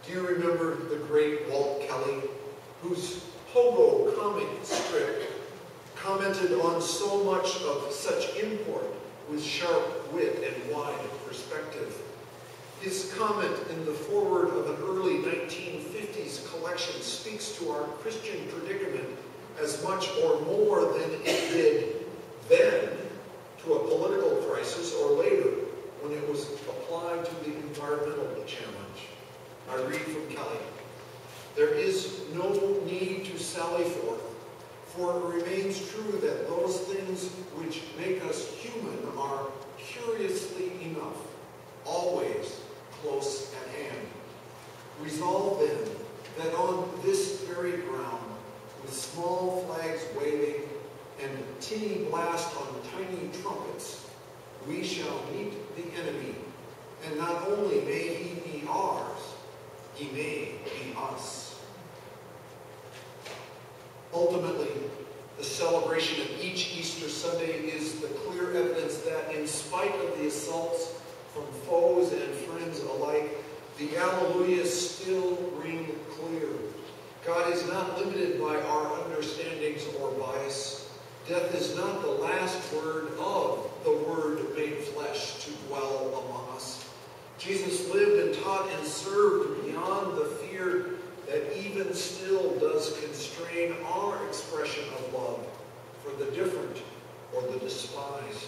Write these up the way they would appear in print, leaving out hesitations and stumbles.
Do you remember the great Walt Kelly, whose Pogo comic strip commented on so much of such import with sharp wit and wide perspective? His comment in the foreword of an early 1950s collection speaks to our Christian predicament as much or more than it did then to a political crisis or later when it was applied to the environmental challenge. I read from Kelly. There is no need to sally forth, for it remains true that those things which make us human are curiously enough always close at hand. Resolve then that on this very ground, with small flags waving and tinny blast on tiny trumpets, we shall meet the enemy, and not only may he be ours, he may be us. Ultimately, the celebration of each Easter Sunday is the clear evidence that in spite of the assaults from foes and friends alike, the Alleluias still ring clear. God is not limited by our understandings or bias. Death is not the last word of the Word made flesh to dwell among us. Jesus lived and taught and served beyond the fear that even still does constrain our expression of love for the different or the despised.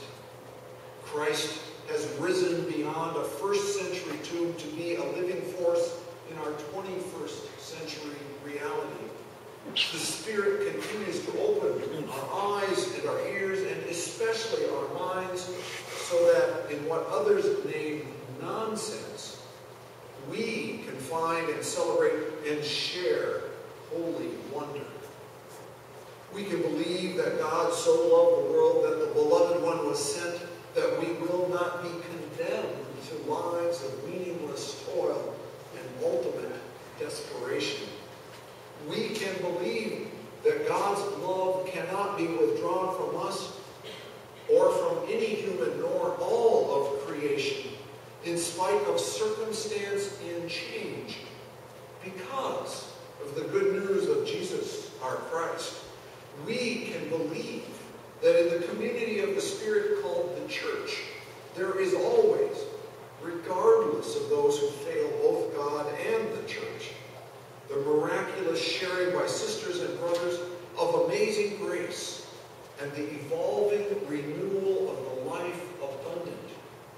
Christ has risen beyond a first-century tomb to be a living force in our 21st century reality. The Spirit continues to open our eyes and our ears and especially our minds so that in what others name nonsense, we can find and celebrate and share holy wonder. We can believe that God so loved the world that the Beloved One was sent, that we will not be condemned to lives of meaningless toil and ultimate desperation. We can believe that God's love cannot be withdrawn from us or from any human nor all of creation in spite of circumstance and change because of the good news of Jesus, our Christ. We can believe that in the community of the Spirit called the church, there is always, regardless of those who fail both God and the church, the miraculous sharing by sisters and brothers of amazing grace and the evolving renewal of the life abundant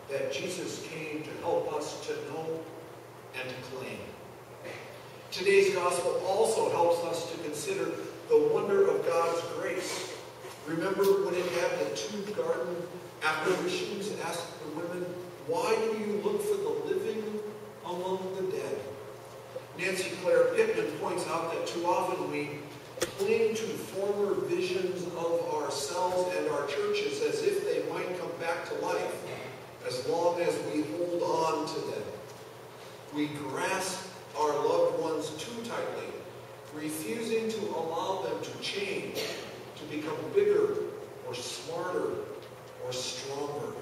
that Jesus came to help us to know and to claim. Today's gospel also helps us to consider the wonder of God's grace. Remember when it had the two garden apparitions asked the women, "Why do you look for the living among the dead?" Nancy Claire Pittman points out that too often we cling to former visions of ourselves and our churches as if they might come back to life as long as we hold on to them. We grasp our loved ones too tightly, refusing to allow them to change, to become bigger or smarter or stronger.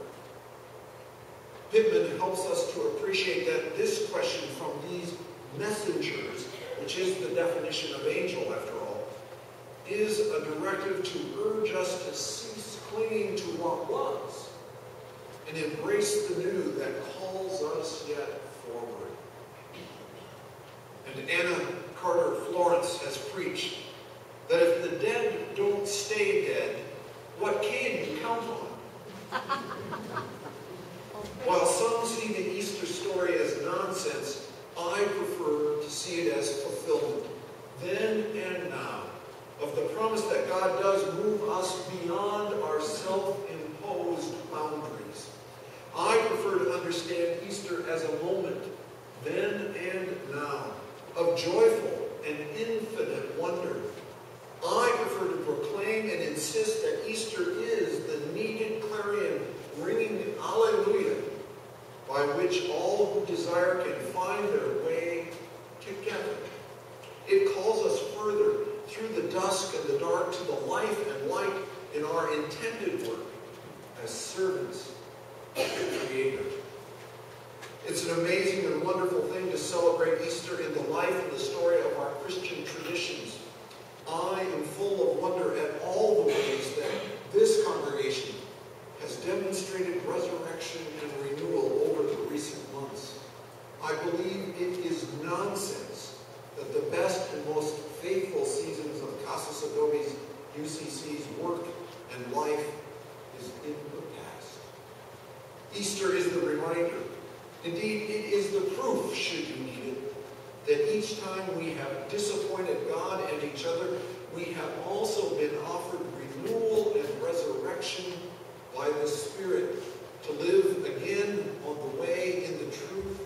Pittman helps us to appreciate that this question from these messengers, which is the definition of angel after all, is a directive to urge us to cease clinging to what was and embrace the new that calls us yet forward. And Anna Carter Florence has preached that if the dead don't stay dead, what can you count on? While some see the Easter story as nonsense, I prefer to see it as fulfillment, then and now, of the promise that God does move us beyond our self-imposed boundaries. I prefer to understand Easter as a moment, then and now, of joyful and infinite wonder. I prefer to proclaim and insist that Easter is the needed clarion ringing Alleluia, by which all who desire can find their way together. It calls us further through the dusk and the dark to the life and light in our intended work as servants of the Creator. It's an amazing and wonderful thing to celebrate Easter in the life and the story of our Christian traditions, I am full of wonder at all the ways that this congregation has demonstrated resurrection and renewal over the recent months. I believe it is nonsense that the best and most faithful seasons of Casas, Adobes, UCC's work and life is in the past. Easter is the reminder, indeed it is the proof, should you need it, that each time we have disappointed God and each other, we have also been offered renewal and resurrection by the Spirit to live again on the way, in the truth,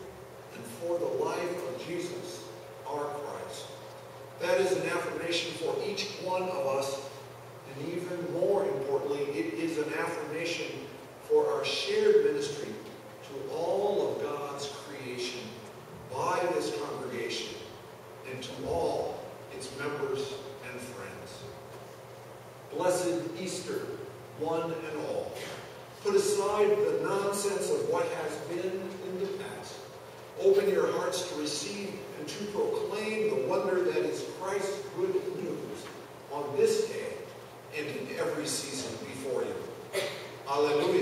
and for the life of Jesus, our Christ. That is an affirmation for each one of us, and even more importantly, it is an affirmation for our shared ministry to all of God's creation by this congregation and to all its members and friends. Blessed Easter, one and all. Put aside the nonsense of what has been in the past. Open your hearts to receive and to proclaim the wonder that is Christ's good news on this day and in every season before you. Hallelujah.